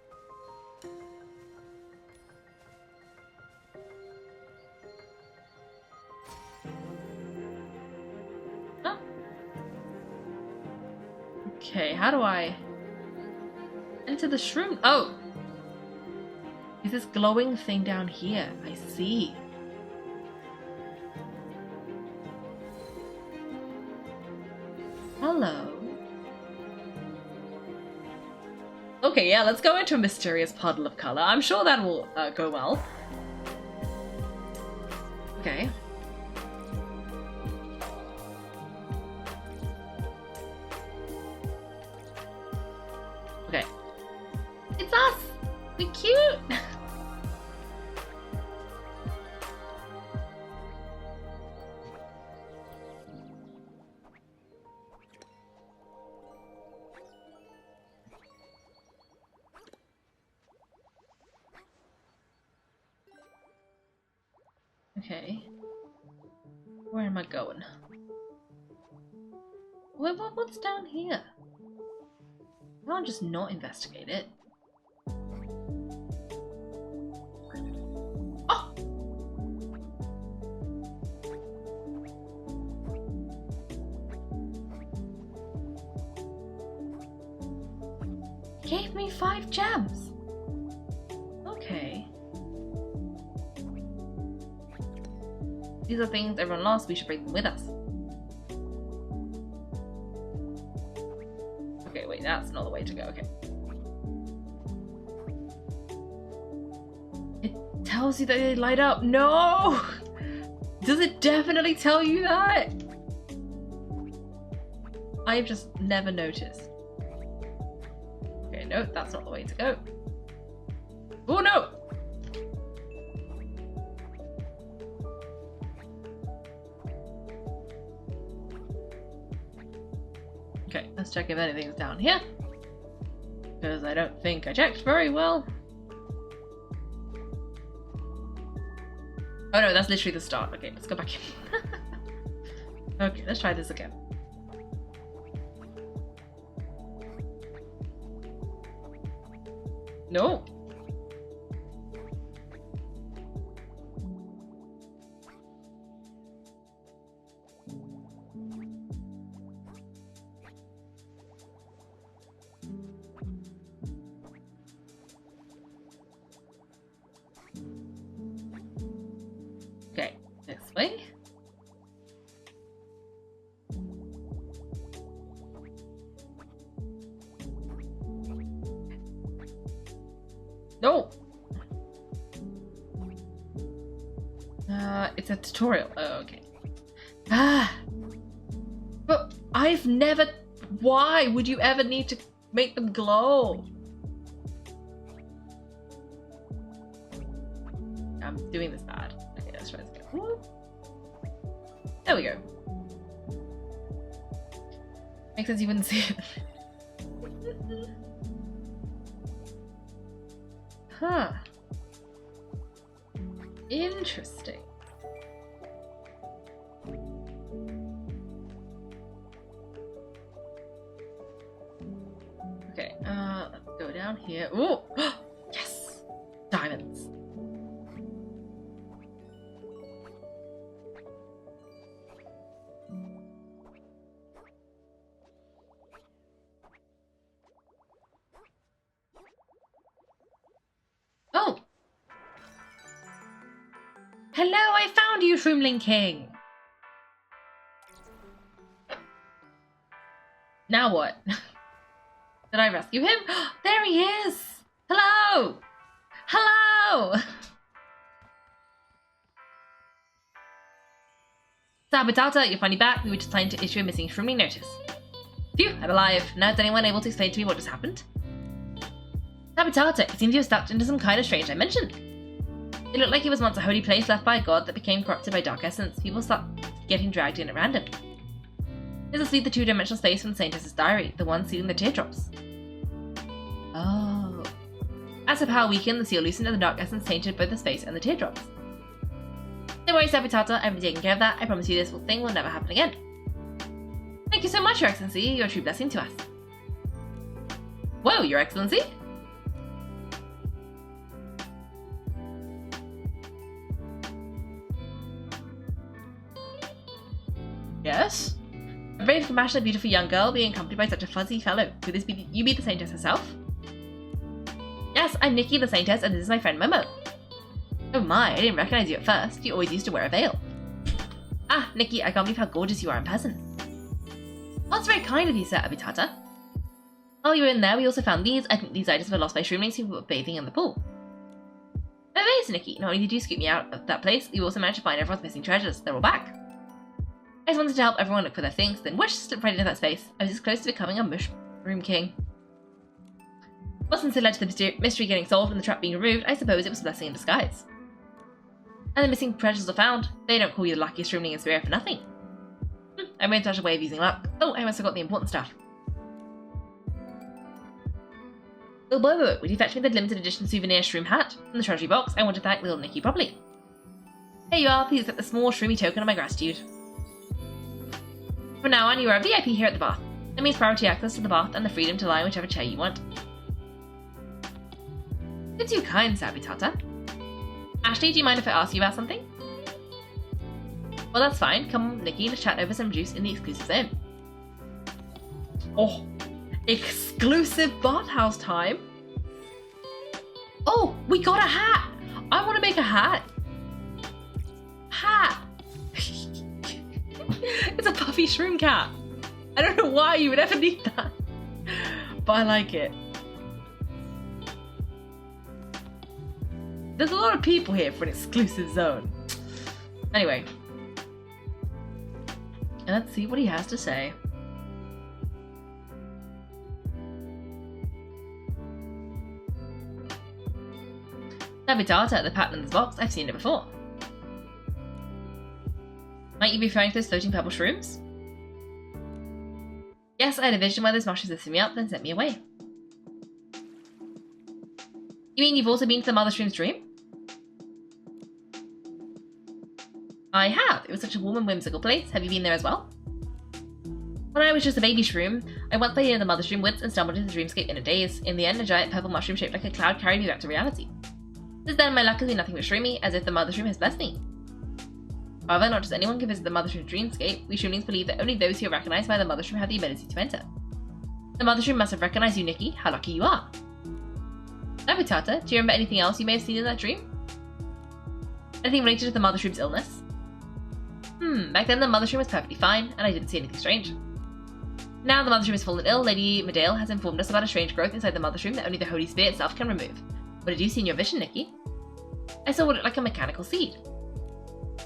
Huh? Okay, how do I enter the shroom? Oh! Is this glowing thing down here? I see. Hello. Okay, yeah, let's go into a mysterious puddle of color. I'm sure that will go well. Okay. Okay. It's us! We're cute! Okay. Where am I going? What's down here? I can't just not investigate it. Oh! Gave me 5 gems! Okay. These are things everyone lost, we should bring them with us. Okay, wait, that's not the way to go, okay. It tells you that they light up. No! Does it definitely tell you that? I've just never noticed. Okay, no, that's not the way to go. Oh no! Okay, let's check if anything's down here. Because I don't think I checked very well. Oh no, that's literally the start. Okay, let's go back in. Okay, let's try this again. No. Okay, this way. No! It's a tutorial. Oh, okay. Ah! But I've never... Why would you ever need to make them glow? I'm doing this bad. Okay, let's try this again. Woo. There we go. Makes sense you wouldn't see it. Huh. Interesting. Okay, let's go down here. Ooh! Yes! Diamonds. Oh! Hello, I found you, Shroomling King! Now what? Did I rescue him? There he is! Hello! Hello! Sabatata, you're finally back. We were just planning to issue a missing Shroomling notice. Phew, I'm alive. Now is anyone able to explain to me what just happened? Tabitata, it seems you were stepped into some kind of strange dimension. It looked like it was once a holy place left by a god that became corrupted by dark essence. People start getting dragged in at random. This is the two-dimensional space from the Saintess's diary, the one sealing the teardrops. Oh. As the power weakened, the seal loosened and the dark essence tainted both the space and the teardrops. Don't worry, Tabitata, I've been taking care of that. I promise you this thing will never happen again. Thank you so much, Your Excellency. You're a true blessing to us. Whoa, Your Excellency? Yes? A brave, compassionate, beautiful young girl being accompanied by such a fuzzy fellow. Could this be you be the Saintess herself? Yes, I'm Nikki, the Saintess, and this is my friend Momo. Oh my, I didn't recognize you at first. You always used to wear a veil. Ah, Nikki, I can't believe how gorgeous you are in person. Well, that's very kind of you, Sir Abitata. While you were in there, we also found these. I think these items were lost by Shroomlings who were bathing in the pool. Oh, thanks, Nikki. Not only did you scoop me out of that place, you also managed to find everyone's missing treasures. They're all back. I just wanted to help everyone look for their things, then whoosh, slipped right into that space. I was this close to becoming a Mushroom King. Well, since it led to the mystery getting solved and the trap being removed, I suppose it was a blessing in disguise. And the missing treasures are found. They don't call you the luckiest Shroomling in Spirit for nothing. I made such a way of using luck. Oh, I must have got the important stuff. Oh, boy, would you fetch me the limited edition souvenir shroom hat from the treasury box? I want to thank little Nikki properly. Here you are, please accept the small shroomy token of my gratitude. From now on, you are a VIP here at the bath. That means priority access to the bath and the freedom to lie in whichever chair you want. You're too kind, Sabitata. Ashley, do you mind if I ask you about something? Well, that's fine. Come, Nikki, let's chat over some juice in the exclusive zone. Oh, exclusive bathhouse time. Oh, we got a hat. I want to make a hat. Hat. It's a puffy shroom cat. I don't know why you would ever need that, but I like it. There's a lot of people here for an exclusive zone. Anyway. Let's see what he has to say. Navitata, the pattern in this box, I've seen it before. Might you be referring to those floating purple shrooms? Yes, I had a vision where those mushrooms lifted me up, then sent me away. You mean you've also been to the Mother Shroom's dream? I have. It was such a warm and whimsical place. Have you been there as well? When I was just a baby shroom, I once played in the Mother Shroom woods and stumbled into the dreamscape in a daze. In the end, a giant purple mushroom shaped like a cloud carried me back to reality. Since then, my luck has been nothing but shroomy, as if the Mother Shroom has blessed me. However, not just anyone can visit the Mother Shroom dreamscape. We Shroomlings believe that only those who are recognized by the Mother Shroom have the ability to enter. The Mother Shroom must have recognized you, Nikki. How lucky you are. Navitata, do you remember anything else you may have seen in that dream? Anything related to the Mother Shroom's illness? Back then the Mother Shroom was perfectly fine, and I didn't see anything strange. Now the Mother Shroom is fallen ill, Lady Medale has informed us about a strange growth inside the Mother Shroom that only the Holy Spirit itself can remove. What did you see in your vision, Nikki? I saw what looked like a mechanical seed.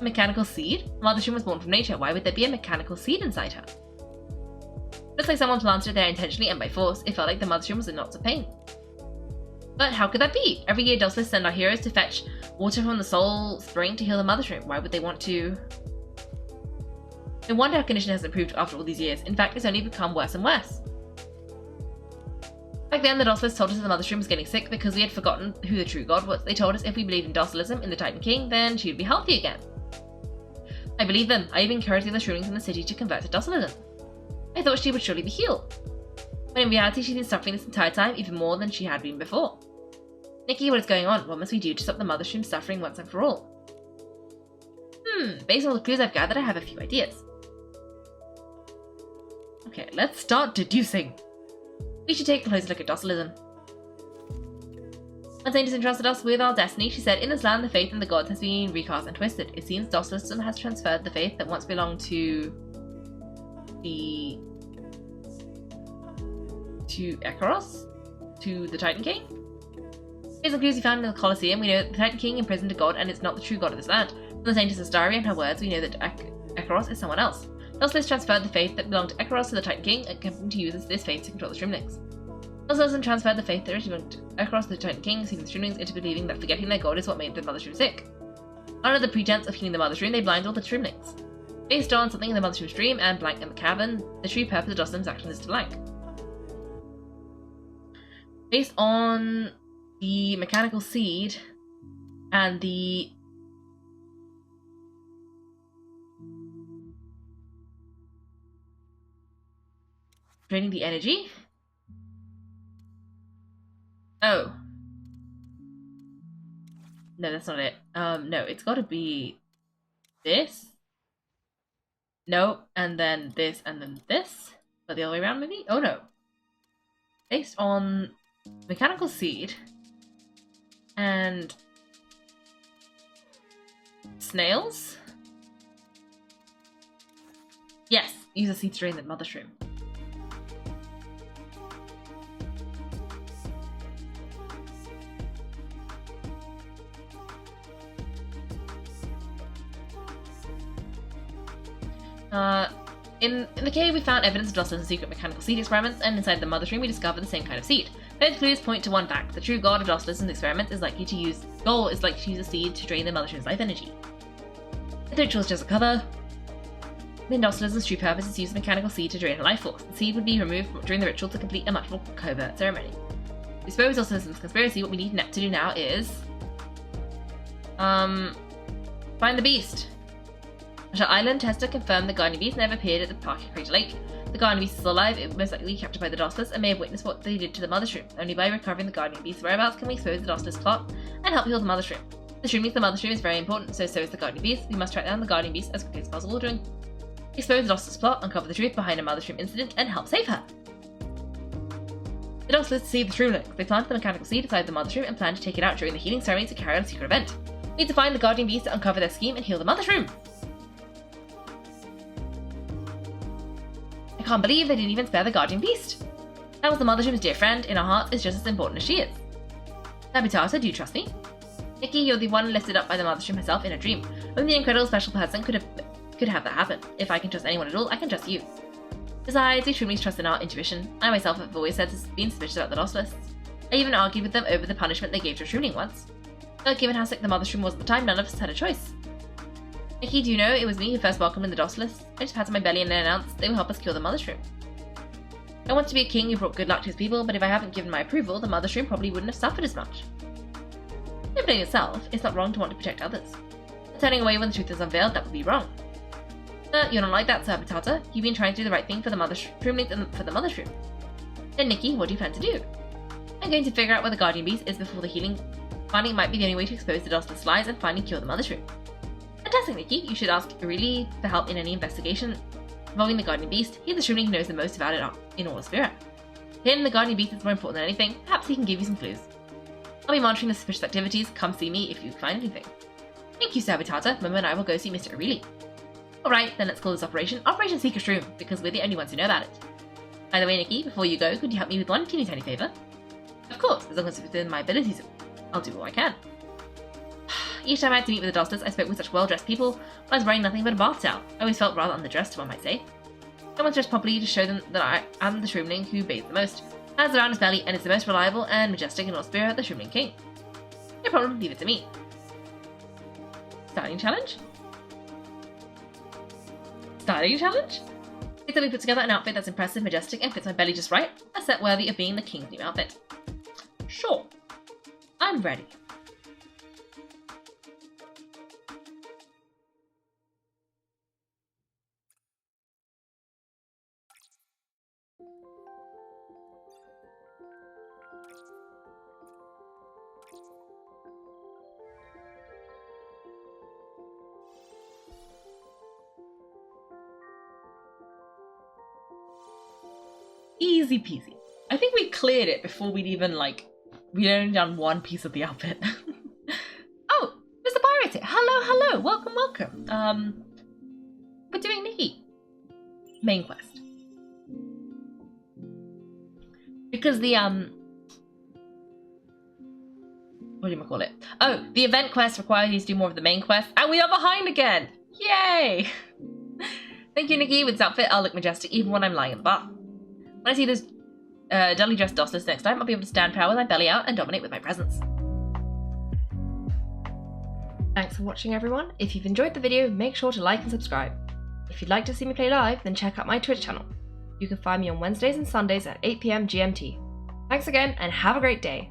A mechanical seed? The Mother Shroom was born from nature. Why would there be a mechanical seed inside her? Looks like someone planted it there intentionally and by force. It felt like the Mother Shroom was in knots of pain. But how could that be? Every year Doslists send our heroes to fetch water from the Soul Spring to heal the Mother Shroom. Why would they want to? No wonder her condition hasn't improved after all these years. In fact, it's only become worse and worse. Back then, the Doslists told us that the Mother Shroom was getting sick because we had forgotten who the true god was. They told us if we believed in Docilism in the Titan King, then she would be healthy again. I believed them. I even encouraged the other Shroomlings in the city to convert to Docilism. I thought she would surely be healed. But in reality, she's been suffering this entire time, even more than she had been before. Nikki, what is going on? What must we do to stop the Mother Shroom suffering once and for all? Based on all the clues I've gathered, I have a few ideas. Okay, let's start deducing. We should take a closer look at Docilism. When Saintess entrusted us with our destiny, she said, in this land the faith in the gods has been recast and twisted. It seems Docilism has transferred the faith that once belonged to Ekaros? To the Titan King? Based on clues we found in the Colosseum, we know that the Titan King imprisoned a god and it's not the true god of this land. From the Saintess's diary and her words, we know that Ekaros is someone else. Docilis transferred the faith that belonged to Ekaros to the Titan King and continued to use this faith to control the Shroomlings. Also doesn't transfer the faith that went across the Titan King, seeing the Shroomlings into believing that forgetting their god is what made the Mother Shroom sick. Under the pretense of healing the Mother Shroom, they blind all the Shroomlings. Based on something in the Mother Shroom's dream and blank in the cavern, the true purpose of Jocelyn's action is to blank. Based on the mechanical seed and the draining the energy. Oh. No, that's not it. No, it's gotta be this. No, and then this, and then this. But the other way around, maybe? Oh no. Based on mechanical seed and snails? Yes, use a seed to drain the Mother Shroom. In the cave, we found evidence of Jocelyn's secret mechanical seed experiments, and inside the Mother Shroom, we discovered the same kind of seed. Both clues point to one fact: the true god of Jocelyn's experiments is likely to use a seed to drain the Mother Shroom's life energy. The ritual is just a cover. Then Jocelyn's true purpose is to use the mechanical seed to drain her life force. The seed would be removed during the ritual to complete a much more covert ceremony. To expose Jocelyn's conspiracy, what we need to do now is find the beast. Marshall Island tester confirmed the guardian beast never appeared at the park at Crater Lake. The guardian beast is still alive. It was most likely captured by the Dostlers and may have witnessed what they did to the Mother Shroom. Only by recovering the guardian beast's whereabouts can we expose the Dostlers' plot and help heal the Mother Shroom. The Shroom means the Mother Shroom is very important, so is the guardian beast. We must track down the guardian beast as quickly as possible during expose the Dostlers' plot, uncover the truth behind a Mother Shroom incident, and help save her. The Dostlers deceive the Shroomlings. They planted the mechanical seed inside the Mother Shroom and plan to take it out during the healing ceremony to carry out a secret event. We need to find the guardian beast to uncover their scheme and heal the Mother Shroom. I can't believe they didn't even spare the guardian beast. That was the Mother Shroom's dear friend. In our hearts, is just as important as she is. Sabitata, do you trust me? Nikki, you're the one lifted up by the Mother Shroom herself in a dream. Only the incredible special person could have that happen. If I can trust anyone at all, I can trust you. Besides, we Shroomlings trust in our intuition. I myself have always been suspicious about the Dostlists. I even argued with them over the punishment they gave to a Shroomling once. But given how sick the Mother Shroom was at the time, none of us had a choice. Nikki, do you know it was me who first welcomed in the Dostlists? I just patted my belly and then announced they will help us cure the Mother Shroom. I want to be a king who brought good luck to his people, but if I haven't given my approval, the Mother Shroom probably wouldn't have suffered as much. In itself, it's not wrong to want to protect others. But turning away when the truth is unveiled, that would be wrong. But you're not like that, Sir Batata. You've been trying to do the right thing for the Mother Shroomlings and for the Mother Shroom. Then Nikki, what do you plan to do? I'm going to figure out where the Guardian Beast is before the healing. Finding it might be the only way to expose the Dostler's lies and finally cure the Mother Shroom. Fantastic, Nikki. You should ask Really for help in any investigation involving the Guardian Beast. He's the Shroomling who knows the most about it in all of Spirit. To him, the Guardian Beast is more important than anything. Perhaps he can give you some clues. I'll be monitoring the suspicious activities. Come see me if you find anything. Thank you, Sir Batata. Mama and I will go see Mr. Really. Alright, then let's call this operation Operation Secret Shroom, because we're the only ones who know about it. By the way, Nikki, before you go, could you help me with one teeny tiny favour? Of course, as long as it's within my abilities, I'll do all I can. Each time I had to meet with the Dostlers, I spoke with such well-dressed people, but I was wearing nothing but a bath towel. I always felt rather underdressed, one might say. Someone's dressed properly to show them that I am the Shroomling who bathes the most, has around his belly, and is the most reliable and majestic in all Spirit, the Shroomling King. No problem, leave it to me. Styling challenge? Styling challenge? Quickly put together an outfit that's impressive, majestic, and fits my belly just right, a set worthy of being the king's new outfit. Sure. I'm ready. Easy peasy. I think we cleared it before we'd even, we'd only done one piece of the outfit. Oh, Mr. Pirate! Hello! Welcome. We're doing Nikki. Main quest. Because the, what do you call it? Oh, the event quest requires you to do more of the main quest, and we are behind again! Yay! Thank you, Nikki. With this outfit, I'll look majestic even when I'm lying in the bath. When I see those deli dressed Dosters next time, I'll be able to stand proud with my belly out and dominate with my presence. Thanks for watching, everyone. If you've enjoyed the video, make sure to like and subscribe. If you'd like to see me play live, then check out my Twitch channel. You can find me on Wednesdays and Sundays at 8 PM GMT. Thanks again, and have a great day.